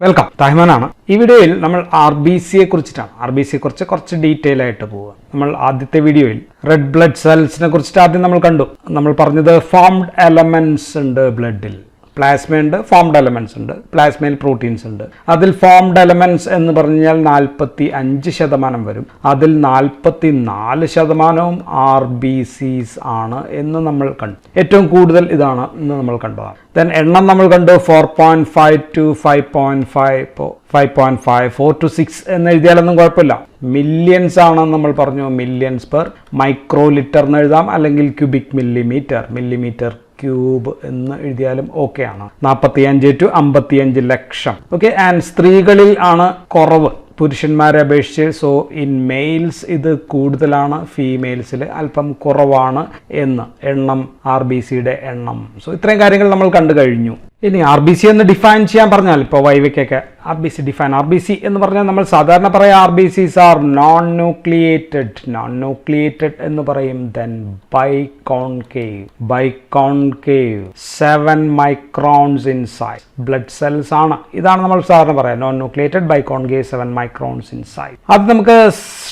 Welcome, താഹിമാനാണ്. ഈ വീഡിയോയിൽ നമ്മൾ RBCയെ കുറിച്ചിട്ടാണ് കുറച്ച് ഡീറ്റെയിൽ ആയിട്ട് പോവുക. നമ്മൾ ആദ്യത്തെ വീഡിയോയിൽ റെഡ് ബ്ലഡ് സെൽസിനെ കുറിച്ചിട്ട് ആദ്യം നമ്മൾ കണ്ടു. നമ്മൾ പറഞ്ഞത് ഫോംഡ് എലമെന്റ്സ് ഉണ്ട് ബ്ലഡിൽ, പ്ലാസ്മ ഉണ്ട്, ഫോംഡ് എലമെന്റ്സ് ഉണ്ട്, പ്ലാസ്മയിൽ പ്രോട്ടീൻസ് ഉണ്ട്. അതിൽ ഫോംഡ് എലമെന്റ്സ് എന്ന് പറഞ്ഞാൽ 45% വരും. അതിൽ 44% RBCs ആണ് എന്ന് നമ്മൾ കണ്ടു. ഏറ്റവും കൂടുതൽ ഇതാണ് എന്ന് നമ്മൾ കണ്ടതാണ്. ദെൻ എണ്ണം നമ്മൾ കണ്ടു 4.5 to 5.5, 5.5, 4 to 6 എന്ന് എഴുതിയാലൊന്നും കുഴപ്പമില്ല. മില്യൺസ് ആണെന്ന് നമ്മൾ പറഞ്ഞു. മില്യൺസ് പെർ മൈക്രോ ലിറ്റർ എന്ന് എഴുതാം, അല്ലെങ്കിൽ ക്യൂബിക് മില്ലിമീറ്റർ ക്യൂബ് എന്ന് എഴുതിയാലും ഓക്കെ ആണ്. 45 to 55 ലക്ഷം. ഓക്കെ. ആൻഡ് സ്ത്രീകളിൽ ആണ് കുറവ് പുരുഷന്മാരെ അപേക്ഷിച്ച്. സോ ഇൻ മെയിൽസ് ഇത് കൂടുതലാണ്, ഫീമെയിൽസിൽ അല്പം കുറവാണ് എന്ന് എണ്ണം, RBCയുടെ എണ്ണം. സോ ഇത്രയും കാര്യങ്ങൾ നമ്മൾ കണ്ടു കഴിഞ്ഞു. ഇനി RBC എന്ന് ഡിഫൈൻ ചെയ്യാൻ പറഞ്ഞാൽ, ഇപ്പോൾ വൈവയ്ക്കൊക്കെ RBC എന്ന് പറഞ്ഞാൽ നമ്മൾ സാധാരണ പറയാം RBCs ആർ നോൺ ന്യൂക്ലിയേറ്റഡ് എന്ന് പറയും. Then biconcave 7 microns in size blood cells ആണ്. ഇതാണ് നമ്മൾ സാധാരണ പറയാം, non nucleated, biconcave 7 microns in size. അത് നമുക്ക്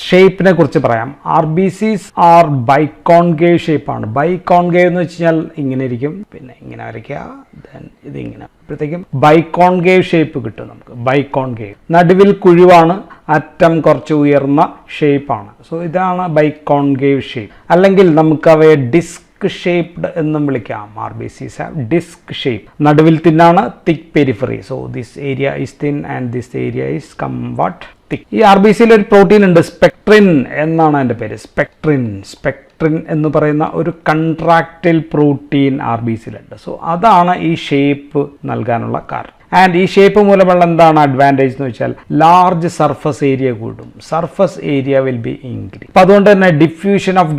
ഷേപ്പിനെ കുറിച്ച് പറയാം. RBCs ആർ ബൈകോൺകേവ് ഷേപ്പാണ്. ബൈകോൺകേവ് എന്ന് വെച്ച് കഴിഞ്ഞാൽ ഇങ്ങനെ ഇരിക്കും, പിന്നെ ഇങ്ങനെ വരയ്ക്കുക, ദെൻ ഇത് ഇങ്ങനെ, അപ്പോഴത്തേക്കും ബൈകോൺകേവ് ഷേപ്പ് കിട്ടും നമുക്ക്. ബൈകോൺകേവ്, നടുവിൽ കുഴിവാണ്, അറ്റം കുറച്ച് ഉയർന്ന ഷേപ്പാണ്. സോ ഇതാണ് ബൈകോൺകേവ് ഷേപ്പ്. അല്ലെങ്കിൽ നമുക്ക് അവയെ ഡിസ്ക് ഷേപ്ഡ് എന്നും വിളിക്കാം. RBCs have disc shape. നടുവിൽ തിന്നാണ്, thick periphery. So this area is thin and this area is somewhat thick. ഈ RBCയിൽ ഒരു പ്രോട്ടീൻ ഉണ്ട്, സ്പെക്ട്രിൻ എന്നാണ് അതിൻ്റെ പേര്. സ്പെക്ട്രിൻ എന്ന് പറയുന്ന ഒരു കൺട്രാക്റ്റൈൽ പ്രോട്ടീൻ RBCയിലുണ്ട്. സോ അതാണ് ഈ ഷേപ്പ് നൽകാനുള്ള കാരണം. ആൻഡ് ഈ ഷേപ്പ് മൂലമുള്ള എന്താണ് അഡ്വാൻറ്റേജ് എന്ന് വെച്ചാൽ, ലാർജ് സർഫസ് ഏരിയ കൂടും. Surface area will be increase. അപ്പം അതുകൊണ്ട് തന്നെ ഡിഫ്യൂഷൻ ഓഫ്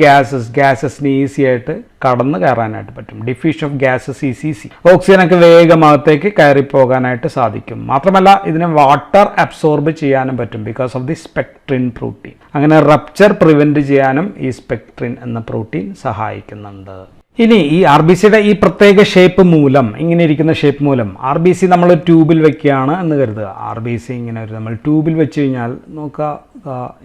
ഗ്യാസസിന് ഈസി ആയിട്ട് കടന്നു കയറാനായിട്ട് പറ്റും. Diffusion of gases is easy. ഓക്സിജനൊക്കെ വേഗമാകത്തേക്ക് കയറി പോകാനായിട്ട് സാധിക്കും. മാത്രമല്ല ഇതിനെ വാട്ടർ അബ്സോർബ് ചെയ്യാനും പറ്റും because of the spectrin protein. അങ്ങനെ റപ്ചർ പ്രിവെന്റ് ചെയ്യാനും ഈ സ്പെക്ട്രിൻ എന്ന പ്രോട്ടീൻ സഹായിക്കുന്നുണ്ട്. ഇനി ഈ RBCയുടെ ഈ പ്രത്യേക ഷേപ്പ് മൂലം, ഇങ്ങനെ ഇരിക്കുന്ന ഷേപ്പ് മൂലം, RBC നമ്മൾ ട്യൂബിൽ വെക്കുകയാണ് എന്ന് കരുതുക. RBC ഇങ്ങനെ ഒരു നമ്മൾ ട്യൂബിൽ വെച്ച് കഴിഞ്ഞാൽ നോക്കുക,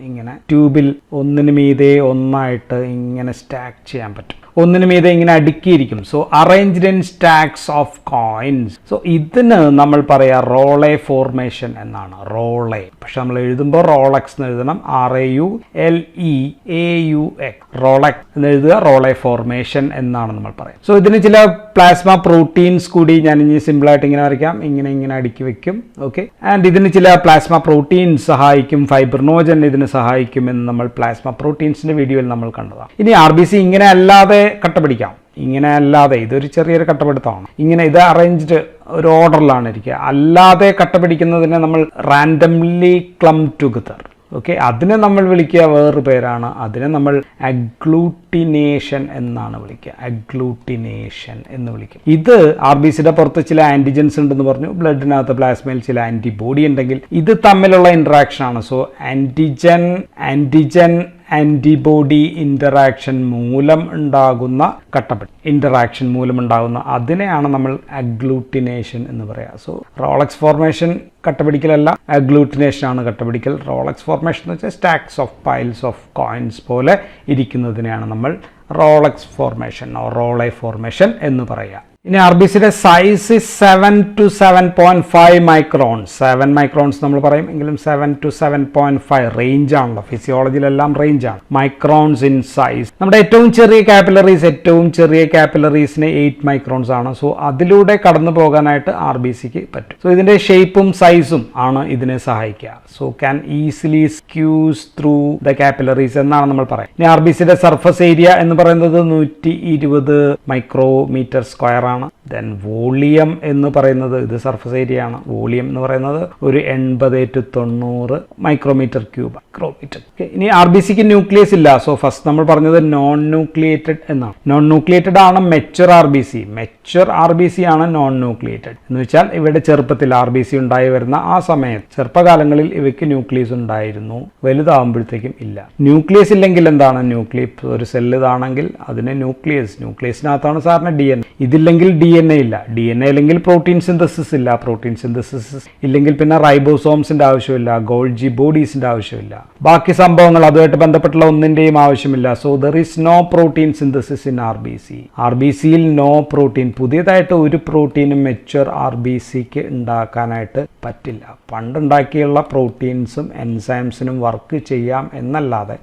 ഇങ്ങനെ ട്യൂബിൽ ഒന്നിന് മീതെ ഒന്നായിട്ട് ഇങ്ങനെ സ്റ്റാക്ക് ചെയ്യാൻ പറ്റും. ഒന്നിന് മീതെ ഇങ്ങനെ അടുക്കിയിരിക്കും. So arranged in stacks of coins. So ഇതിന് നമ്മൾ പറയാ റോളെ ഫോർമേഷൻ എന്നാണ്. റോളെ, പക്ഷെ നമ്മൾ എഴുതുമ്പോൾ റോളക്സ് എന്ന് എഴുതണം. RAULEAUX, റോളക്സ് എന്ന് എഴുതുക. റോളെ ഫോർമേഷൻ എന്നാണ് നമ്മൾ പറയാം. സോ ഇതിന് ചില പ്ലാസ്മ പ്രോട്ടീൻസ് കൂടി ഞാൻ ഇനി സിമ്പിളായിട്ട് ഇങ്ങനെ വരയ്ക്കാം. ഇങ്ങനെ അടുക്കി വെക്കും. ഓക്കെ. ആൻഡ് ഇതിന് ചില പ്ലാസ്മ പ്രോട്ടീൻസ് സഹായിക്കും, ഫൈബ്രിനോജൻ ഇതിന് സഹായിക്കും എന്ന് നമ്മൾ പ്ലാസ്മ പ്രോട്ടീൻസിന്റെ വീഡിയോയിൽ നമ്മൾ കണ്ടതാണ്. ഇനി RBC ഇങ്ങനെ അല്ലാതെ കട്ടപിടിക്കാം. ഇങ്ങനെ അല്ലാതെ, ഇതൊരു ചെറിയൊരു കട്ടപിടുത്തമാണ്. ഇങ്ങനെ ഇത് അറേഞ്ച്ഡ് ഒരു ഓർഡറിലാണ് ഇരിക്കുക. അല്ലാതെ കട്ടപിടിക്കുന്നതിനെ നമ്മൾ റാൻഡംലി ക്ലം ടുഗദർ. ഓക്കെ. അതിനെ നമ്മൾ വിളിക്കുക വേറൊരു പേരാണ്. അതിനെ നമ്മൾ അഗ്ലൂട്ടിനേഷൻ എന്നാണ് വിളിക്കുക. അഗ്ലൂട്ടിനേഷൻ എന്ന് വിളിക്കും. ഇത് RBCയുടെ പുറത്ത് ചില ആന്റിജൻസ് ഉണ്ടെന്ന് പറഞ്ഞു. ബ്ലഡിനകത്ത്, പ്ലാസ്മയിൽ ചില ആന്റിബോഡി ഉണ്ടെങ്കിൽ ഇത് തമ്മിലുള്ള ഇന്ററാക്ഷൻ ആണ്. സോ ആന്റിബോഡി ഇന്ററാക്ഷൻ മൂലം ഉണ്ടാകുന്ന ഇന്ററാക്ഷൻ മൂലം ഉണ്ടാകുന്ന അതിനെയാണ് നമ്മൾ അഗ്ലൂട്ടിനേഷൻ എന്ന് പറയാം. സോ റോളക്സ് ഫോർമേഷൻ കട്ടപിടിക്കലല്ല, അഗ്ലൂട്ടിനേഷൻ ആണ് കട്ടപിടിക്കൽ. റോളക്സ് ഫോർമേഷൻ എന്ന് വെച്ചാൽ stacks of piles of coins പോലെ ഇരിക്കുന്നതിനെയാണ് നമ്മൾ റോളക്സ് ഫോർമേഷൻ റോളെ ഫോർമേഷൻ എന്ന് പറയുക. ഇനി RBCയുടെ സൈസ് 7 to 7.5 മൈക്രോൺസ്. 7 മൈക്രോൺസ് നമ്മൾ പറയും, എങ്കിലും 7 to 7.5 റേഞ്ച് ആണല്ലോ. ഫിസിയോളജിയിലെല്ലാം റേഞ്ചാണ്. Microns in size. നമ്മുടെ ഏറ്റവും ചെറിയ കാപ്പിലറീസിന് 8 മൈക്രോൺസ് ആണ്. സോ അതിലൂടെ കടന്നു പോകാനായിട്ട് RBCക്ക് പറ്റും. സോ ഇതിന്റെ ഷേപ്പും സൈസും ആണ് ഇതിനെ സഹായിക്കുക. So can easily squeeze through the capillaries എന്നാണ് നമ്മൾ പറയുന്നത്. ഇനി RBCയുടെ സർഫസ് ഏരിയ എന്ന് പറയുന്നത് 120 മൈക്രോമീറ്റർ സ്ക്വയർ ആണ്. ദെൻ വോളിയം എന്ന് പറയുന്നത്, ഇത് സർഫസ് ഏരിയ ആണ്. വോളിയം എന്ന് പറയുന്നത് ഒരു 80 to 90 മൈക്രോമീറ്റർ ക്യൂബ്. ഇനി RBCക്ക് ന്യൂക്ലിയസ് ഇല്ല. സോ ഫസ്റ്റ് നമ്മൾ പറഞ്ഞത് നോൺ ന്യൂക്ലിയേറ്റഡ് എന്നാണ്. നോൺ ന്യൂക്ലിയേറ്റഡ് ആണ് മെച്യൂർ RBC ആണ് നോൺ ന്യൂക്ലിയേറ്റഡ് എന്ന് വെച്ചാൽ ഇവിടെ ചെറുപ്പത്തിൽ RBC ഉണ്ടായി വരുന്ന ആ സമയത്ത്, ചെറുപ്പകാലങ്ങളിൽ ഇവയ്ക്ക് ന്യൂക്ലിയസ് ഉണ്ടായിരുന്നു. വലുതാവുമ്പോഴത്തേക്കും ഇല്ല. ന്യൂക്ലിയസ് ഇല്ലെങ്കിൽ എന്താണ്? ഒരു സെല്ല് ഇതാണെങ്കിൽ അതിന് ന്യൂക്ലിയസിനകത്താണ് സാറിന് DNA. ഇതില്ലെങ്കിൽ DNA ഇല്ല, DNA ഇല്ലെങ്കിൽ പ്രോട്ടീൻ സിന്തസിസ് ഇല്ല, പ്രോട്ടീൻ സിന്തസിസ് ഇല്ലെങ്കിൽ പിന്നെ റൈബോസോംസിന്റെ ആവശ്യമില്ല, ഗോൾജി ബോഡീസിന്റെ ആവശ്യമില്ല, ബാക്കി സംഭവങ്ങൾ അതുമായിട്ട് ബന്ധപ്പെട്ടുള്ള ഒന്നിന്റെയും ആവശ്യമില്ല. So there is no protein synthesis in RBC. RBCയിൽ നോ പ്രോട്ടീൻ. പുതിയതായിട്ട് ഒരു പ്രോട്ടീനും മെച്വർ RBCക്ക് ഉണ്ടാക്കാനായിട്ട് പറ്റില്ല. പണ്ടുണ്ടാക്കിയുള്ള പ്രോട്ടീൻസും എൻസൈംസിനും വർക്ക് ചെയ്യാം എന്നല്ലാതെ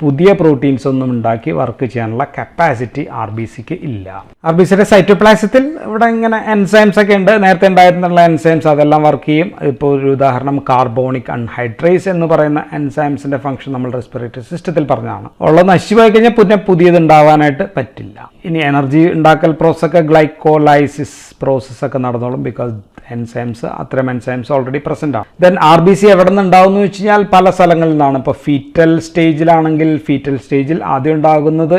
പുതിയ പ്രോട്ടീൻസ് ഒന്നും ഉണ്ടാക്കി വർക്ക് ചെയ്യാനുള്ള കപ്പാസിറ്റി RBCക്ക് ഇല്ല. RBCയുടെ സൈറ്റോപ്ലാസത്തിൽ ഇവിടെ ഇങ്ങനെ എൻസൈംസ് ഒക്കെ ഉണ്ട്. നേരത്തെ ഉണ്ടായിരുന്നുള്ള എൻസൈംസ് അതെല്ലാം വർക്ക് ചെയ്യും. ഇപ്പോൾ ഒരു ഉദാഹരണം കാർബോണിക് അൺഹൈഡ്രേസ് എന്ന് പറയുന്ന എൻസൈംസിന്റെ ഫംഗ്ഷൻ നമ്മൾ റെസ്പിറേറ്ററി സിസ്റ്റത്തിൽ പറഞ്ഞതാണ്. ഉള്ളത് നശിവായി കഴിഞ്ഞാൽ പിന്നെ പുതിയത് ഉണ്ടാവാനായിട്ട് പറ്റില്ല. ഇനി എനർജി ഉണ്ടാക്കൽ പ്രോസസ്സൊക്കെ ഗ്ലൈക്കോലൈസിസ് പ്രോസസ്സൊക്കെ നടന്നോളും. ബിക്കോസ് എൻസൈംസ് അത്തരം എൻസൈംസ് ഓൾറെഡി പ്രസന്റ് ആണ്. ദെൻ RBC എവിടെ നിന്ന് ഉണ്ടാവും എന്ന് വെച്ച് കഴിഞ്ഞാൽ പല സ്ഥലങ്ങളിൽ നിന്നാണ്. ഇപ്പോൾ ഫീറ്റൽ സ്റ്റേജിലാണെങ്കിൽ ഫീറ്റൽ സ്റ്റേജിൽ ആദ്യം ഉണ്ടാകുന്നത്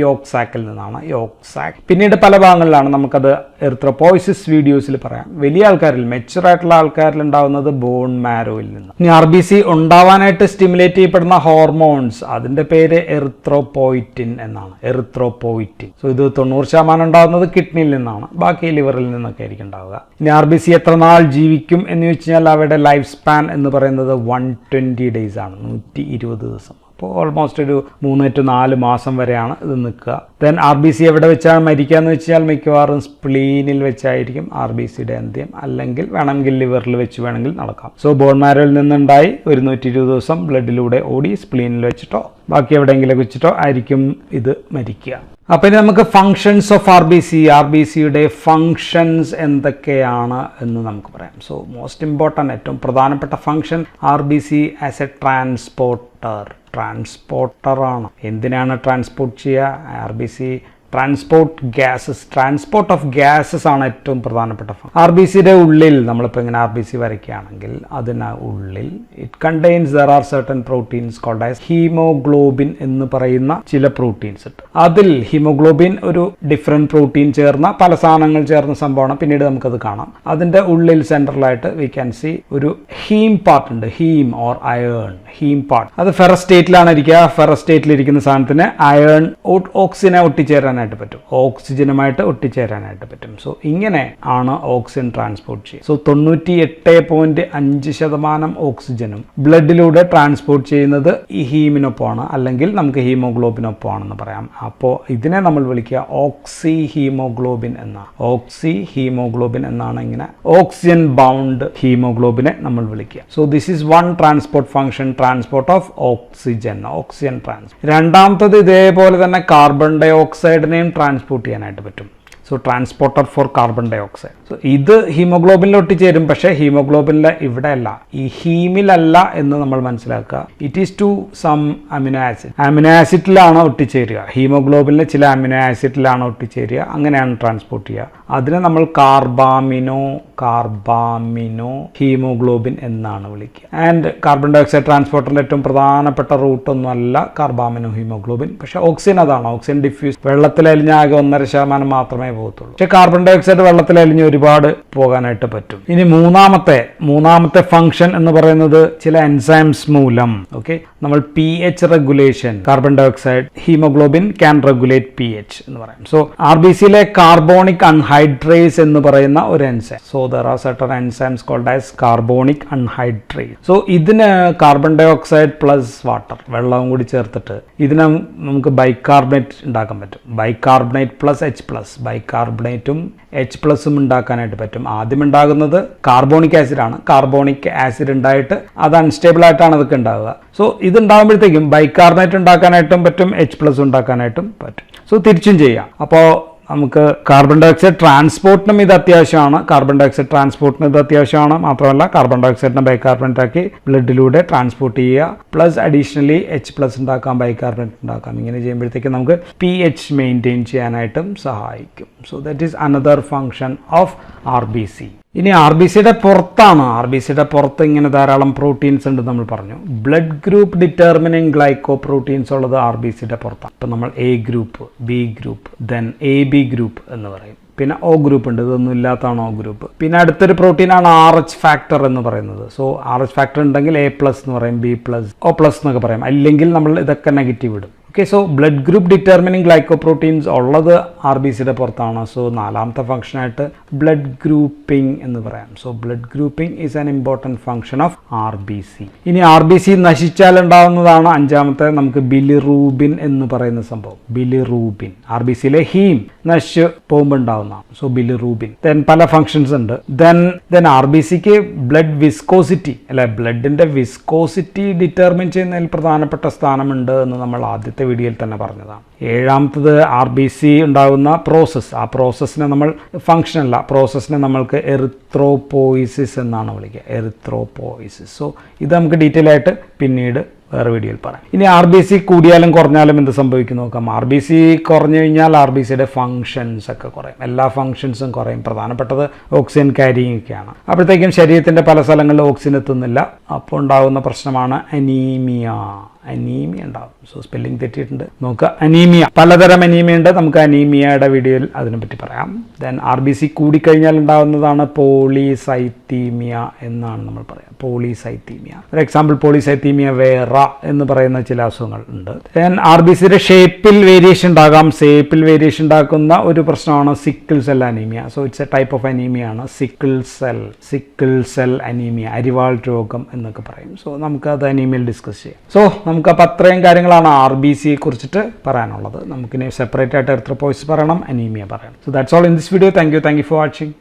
യോക്ക് സാക്കിൽ നിന്നാണ്, യോക്ക് സാക്ക്. പിന്നീട് പല ഭാഗങ്ങളിലാണ്. നമുക്കത് എറിത്രോപോയിസിസ് വീഡിയോസിൽ പറയാം. വലിയ ആൾക്കാരിൽ മെച്യൂർ ആയിട്ടുള്ള ആൾക്കാരിൽ ഉണ്ടാകുന്നത് ബോൺ മാരോയിൽ നിന്ന്. ഇനി RBC ഉണ്ടാവാനായിട്ട് സ്റ്റിമുലേറ്റ് ചെയ്യപ്പെടുന്ന ഹോർമോൺസ് അതിന്റെ പേര് എറിത്രോപോയിറ്റിൻ എന്നാണ്, എറിത്രോപോയിറ്റിൻ. സോ ഇത് 90% ഉണ്ടാകുന്നത് കിഡ്നിയിൽ നിന്നാണ്, ബാക്കി ലിവറിൽ നിന്നൊക്കെ ആയിരിക്കും ഉണ്ടാവുക. ഇനി RBC എത്ര നാൾ ജീവിക്കും എന്ന് വെച്ച് കഴിഞ്ഞാൽ അവരുടെ ലൈഫ് സ്പാൻ എന്ന് പറയുന്നത് 120 ഡേയ്സ് ആണ്, 120 ദിവസം. അപ്പോൾ ഓൾമോസ്റ്റ് ഒരു 3 to 4 മാസം വരെയാണ് ഇത് നിൽക്കുക. ദെൻ RBC എവിടെ വെച്ചാണ് മരിക്കുക എന്ന് വെച്ചാൽ മിക്കവാറും സ്പ്ലീനിൽ വെച്ചായിരിക്കും RBCയുടെ അന്ത്യം, അല്ലെങ്കിൽ വേണമെങ്കിൽ ലിവറിൽ വെച്ച് വേണമെങ്കിൽ നടക്കാം. സോ ബോൺ മാരോയിൽ നിന്നുണ്ടായി 120 ദിവസം ബ്ലഡിലൂടെ ഓടി സ്പ്ലീനിൽ വെച്ചിട്ടോ ബാക്കി എവിടെയെങ്കിലും വെച്ചിട്ടോ ആയിരിക്കും ഇത് മരിക്കുക. അപ്പം ഇനി നമുക്ക് ഫങ്ഷൻസ് ഓഫ് RBCയുടെ ഫങ്ഷൻസ് എന്തൊക്കെയാണ് എന്ന് നമുക്ക് പറയാം. സോ മോസ്റ്റ് ഇമ്പോർട്ടൻ്റ് ഏറ്റവും പ്രധാനപ്പെട്ട ഫങ്ഷൻ RBC ആസ് എ ട്രാൻസ്പോർട്ടറാണ്. എന്തിനാണ് ട്രാൻസ്പോർട്ട് ചെയ്യുക? RBC ട്രാൻസ്പോർട്ട് ഓഫ് ഗ്യാസസ് ആണ് ഏറ്റവും പ്രധാനപ്പെട്ട ഫങ്ഷൻ. RBCയുടെ ഉള്ളിൽ നമ്മളിപ്പോൾ ഇങ്ങനെ RBC വരയ്ക്കുകയാണെങ്കിൽ അതിന് ഉള്ളിൽ there are certain proteins called as haemoglobin എന്ന് പറയുന്ന ചില പ്രോട്ടീൻസ് ഉണ്ട്. അതിൽ ഹീമോഗ്ലോബിൻ ഒരു ഡിഫറെൻറ്റ് പ്രോട്ടീൻ ചേർന്ന പല സാധനങ്ങൾ ചേർന്ന സംഭവമാണ്. പിന്നീട് നമുക്കത് കാണാം. അതിൻ്റെ ഉള്ളിൽ സെൻട്രലായിട്ട് വി ക്യാൻ സി ഒരു ഹീം പാർട്ട് ഉണ്ട്, heme or iron heme part. അത് ഫെറസ് സ്റ്റേറ്റിലാണ് ഇരിക്കുക. ഫെറസ് സ്റ്റേറ്റിലിരിക്കുന്ന സാധനത്തിന് അയേൺ ഓക്സിജനെ ഒട്ടിച്ചേരാനായിട്ട് പറ്റും, ഓക്സിജനുമായിട്ട് ഒട്ടിച്ചേരാനായിട്ട് പറ്റും. സോ ഇങ്ങനെ ആണ് ഓക്സിജൻ ട്രാൻസ്പോർട്ട് ചെയ്യുക. സോ 98.5% ഓക്സിജനും ബ്ലഡിലൂടെ ട്രാൻസ്പോർട്ട് ചെയ്യുന്നത് ഈ ഹീമിനൊപ്പമാണ്, അല്ലെങ്കിൽ നമുക്ക് ഹീമോഗ്ലോബിനൊപ്പമാണെന്ന് പറയാം. അപ്പോൾ ഇതിനെ നമ്മൾ വിളിക്കുക ഓക്സി ഹീമോഗ്ലോബിൻ എന്നാണ്. ഓക്സി ഹീമോഗ്ലോബിൻ എന്നാണ് ഇങ്ങനെ ഓക്സിജൻ ബൗണ്ട് ഹീമോഗ്ലോബിനെ നമ്മൾ വിളിക്കുക. So this is one transport function, transport of oxygen transport. രണ്ടാമത്തത് ഇതേപോലെ തന്നെ കാർബൺ ഡൈ ഓക്സൈഡിനെയും ട്രാൻസ്പോർട്ട് ചെയ്യാനായിട്ട് പറ്റും. So transporter for carbon dioxide. So ഇത് ഹീമോഗ്ലോബിനിൽ ഒട്ടിച്ചേരും, പക്ഷേ ഹീമോഗ്ലോബിനിലെ ഇവിടെ അല്ല, ഈ ഹീമിലല്ല എന്ന് നമ്മൾ മനസ്സിലാക്കുക. It is to some amino acid. Amino ആസിഡിലാണ് ഒട്ടിച്ചേരുക. ഹീമോഗ്ലോബിനിലെ ചില അമിനോ ആസിഡിലാണ് ഒട്ടിച്ചേരുക. അങ്ങനെയാണ് ട്രാൻസ്പോർട്ട് ചെയ്യുക. അതിനെ നമ്മൾ കാർബാമിനോ ഹീമോഗ്ലോബിൻ എന്നാണ് വിളിക്കുക. ആൻഡ് കാർബൺ ഡൈ ഓക്സൈഡ് ട്രാൻസ്പോർട്ടറിന്റെ ഏറ്റവും പ്രധാനപ്പെട്ട റൂട്ടൊന്നും അല്ല കാർബാമിനോ ഹീമോഗ്ലോബിൻ. പക്ഷേ ഓക്സിജൻ അതാണ്. ഓക്സിജൻ ഡിഫ്യൂസ് വെള്ളത്തിലലിഞ്ഞ ആകെ 1.5% മാത്രമേ പോകത്തുള്ളൂ. പക്ഷേ കാർബൺ ഡൈ ഓക്സൈഡ് വെള്ളത്തിലലിഞ്ഞ് ഒരുപാട് പോകാനായിട്ട് പറ്റും. ഇനി മൂന്നാമത്തെ ഫംഗ്ഷൻ എന്ന് പറയുന്നത് ചില എൻസൈംസ് മൂലം നമ്മൾ pH regulation, carbon dioxide hemoglobin can regulate pH എന്ന് പറയും. സോ RBCയിലെ കാർബോണിക് അൺഹൈഡ്രേസ് എന്ന് പറയുന്ന ഒരു enzyme. So there are certain enzymes called as carbonic anhydrase. So ഇതിന് carbon dioxide plus water, വെള്ളവും കൂടി ചേർത്തിട്ട് ഇതിനെ നമുക്ക് ബൈകാർബണേറ്റ് ഉണ്ടാക്കാൻ പറ്റും. ബൈകാർബണേറ്റ് പ്ലസ് H+, ബൈകാർബണേറ്റും H+ ഉണ്ടാക്കാനായിട്ട് പറ്റും. ആദ്യം ഉണ്ടാകുന്നത് കാർബോണിക് ആസിഡ് ആണ്. കാർബോണിക് ആസിഡ് ഉണ്ടായിട്ട് അത് അൺസ്റ്റേബിൾ ആയിട്ടാണ് അതൊക്കെ ഉണ്ടാവുക. സോ ഇത് ഉണ്ടാകുമ്പോഴത്തേക്കും ബൈകാർബണേറ്റ് ഉണ്ടാക്കാനായിട്ടും പറ്റും, H+ ഉണ്ടാക്കാനായിട്ടും പറ്റും. സോ തിരിച്ചും ചെയ്യാം. അപ്പോൾ നമുക്ക് കാർബൺ ഡൈ ഓക്സൈഡ് ട്രാൻസ്പോർട്ടിനും ഇത് അത്യാവശ്യമാണ്. മാത്രമല്ല കാർബൺ ഡൈ ഓക്സൈഡിനെ ബൈകാർബണേറ്റ് ആക്കി ബ്ലഡിലൂടെ ട്രാൻസ്പോർട്ട് ചെയ്യുക. പ്ലസ് അഡീഷണലി H+ ഉണ്ടാക്കാം, ബൈകാർബണേറ്റ് ഉണ്ടാക്കാം. ഇങ്ങനെ ചെയ്യുമ്പോഴത്തേക്ക് നമുക്ക് pH മെയിൻറ്റെയിൻ ചെയ്യാനായിട്ടും സഹായിക്കും. So that is another function of RBC. ഇനി RBCയുടെ പുറത്ത് ഇങ്ങനെ ധാരാളം പ്രോട്ടീൻസ് ഉണ്ട് നമ്മൾ പറഞ്ഞു. Blood group determining glyco proteins ഉള്ളത് RBCയുടെ പുറത്താണ്. ഇപ്പം നമ്മൾ A group, B group, then AB group എന്ന് പറയും. പിന്നെ O ഗ്രൂപ്പ് ഉണ്ട്, ഇതൊന്നും ഇല്ലാത്തതാണ് O ഗ്രൂപ്പ്. പിന്നെ അടുത്തൊരു പ്രോട്ടീനാണ് RH ഫാക്ടർ എന്ന് പറയുന്നത്. സോ RH ഫാക്ടർ ഉണ്ടെങ്കിൽ A+ എന്ന് പറയും, B+, O+ എന്നൊക്കെ പറയും. അല്ലെങ്കിൽ നമ്മൾ ഇതൊക്കെ നെഗറ്റീവ് ഇടും. Okay, so blood group determining glycoproteins ഉള്ളത് ആർ ബി സിയുടെ പുറത്താണ്. സോ നാലാമത്തെ ഫംഗ്ഷനായിട്ട് ബ്ലഡ് ഗ്രൂപ്പിംഗ് എന്ന് പറയാം. So blood grouping is an important function of R B C. ഇനി ആർ ബി സി നശിച്ചാൽ ഉണ്ടാവുന്നതാണ് അഞ്ചാമത്തെ നമുക്ക് ബിലിറൂബിൻ എന്ന് പറയുന്ന സംഭവം. ബിലിറൂബിൻ ആർ ബി സിയിലെ ഹീം നശിച്ച് പോകുമ്പോൾ ഉണ്ടാവുന്നതാണ്. സോ ബിലിറൂബിൻ ദെൻ പല ഫംഗ്ഷൻസ് ഉണ്ട്. ദെൻ ആർ ബി സിക്ക് ബ്ലഡ് വിസ്കോസിറ്റി അല്ലെ, ബ്ലഡിന്റെ വിസ്കോസിറ്റി ഡിറ്റർമിൻ ചെയ്യുന്നതിൽ പ്രധാനപ്പെട്ട സ്ഥാനമുണ്ട് എന്ന് നമ്മൾ ആദ്യത്തെ വീഡിയോയിൽ തന്നെ പറഞ്ഞതാണ്. ഏഴാമത്തത് ആർ ബി സി ഉണ്ടാകുന്ന പ്രോസസ്സ്. ആ പ്രോസസ്സിനെ നമ്മൾ ഫംഗ്ഷൻ അല്ല, പ്രോസസ്സിനെ നമ്മൾക്ക് എറിത്രോപോയിസിസ് എന്നാണ് വിളിക്കുക. എറിത്രോപോയിസിസ്. സോ ഇത് നമുക്ക് ഡീറ്റെയിൽ ആയിട്ട് പിന്നീട് വേറെ വീഡിയോയിൽ പറയാം. ഇനി ആർ ബി സി കൂടിയാലും കുറഞ്ഞാലും എന്ത് സംഭവിക്കും നോക്കാം. ആർ ബി സി കുറഞ്ഞു കഴിഞ്ഞാൽ ആർ ബി സിയുടെ ഫംഗ്ഷൻസ് ഒക്കെ കുറയും. എല്ലാ ഫംഗ്ഷൻസും കുറയും. പ്രധാനപ്പെട്ടത് ഓക്സിജൻ ക്യാരിയിങ് ഒക്കെയാണ്. അപ്പോഴത്തേക്കും ശരീരത്തിൻ്റെ പല സ്ഥലങ്ങളിലും ഓക്സിജൻ എത്തുന്നില്ല. അപ്പോൾ ഉണ്ടാകുന്ന പ്രശ്നമാണ് അനീമിയ. അനീമിയ ഉണ്ടാകും. സോ സ്പെല്ലിംഗ് തെറ്റിയിട്ടുണ്ട്, നോക്കുക. അനീമിയ, പലതരം അനീമിയ ഉണ്ട്. നമുക്ക് അനീമിയയുടെ വീഡിയോയിൽ അതിനെപ്പറ്റി പറയാം. ദെൻ ആർ ബി സി കൂടിക്കഴിഞ്ഞാൽ ഉണ്ടാകുന്നതാണ് പോളിസൈത്തീമിയ എന്നാണ് നമ്മൾ പറയാം. പോളിസൈത്തീമിയ, ഫോർ എക്സാമ്പിൾ പോളിസൈത്തീമിയ വേറ എന്ന് പറയുന്ന ചില അസുഖങ്ങൾ ഉണ്ട്. ദെൻ ആർ ബി സിയുടെ ഷേപ്പിൽ വേരിയേഷൻ ഉണ്ടാകാം. ഷേപ്പിൽ വേരിയേഷൻ ഉണ്ടാക്കുന്ന ഒരു പ്രശ്നമാണ് sickle cell anaemia. So it's A type of anaemia ആണ് സിക്കിൾ സെൽ അനീമിയ, അരിവാൾ രോഗം എന്നൊക്കെ പറയും. സോ നമുക്ക് അത് അനീമിയയിൽ ഡിസ്കസ് ചെയ്യാം. സോ നമുക്കപ്പോൾ അത്രയും കാര്യങ്ങളാണ് ആർ ബി സിയെ കുറിച്ചിട്ട് പറയാനുള്ളത്. നമുക്കിനി സെപ്പറേറ്റ് ആയിട്ട് എറിത്രോപോയിസിസ് പറയണം, അനീമിയ പറയണം. So that's all in this video. Thank you for watching.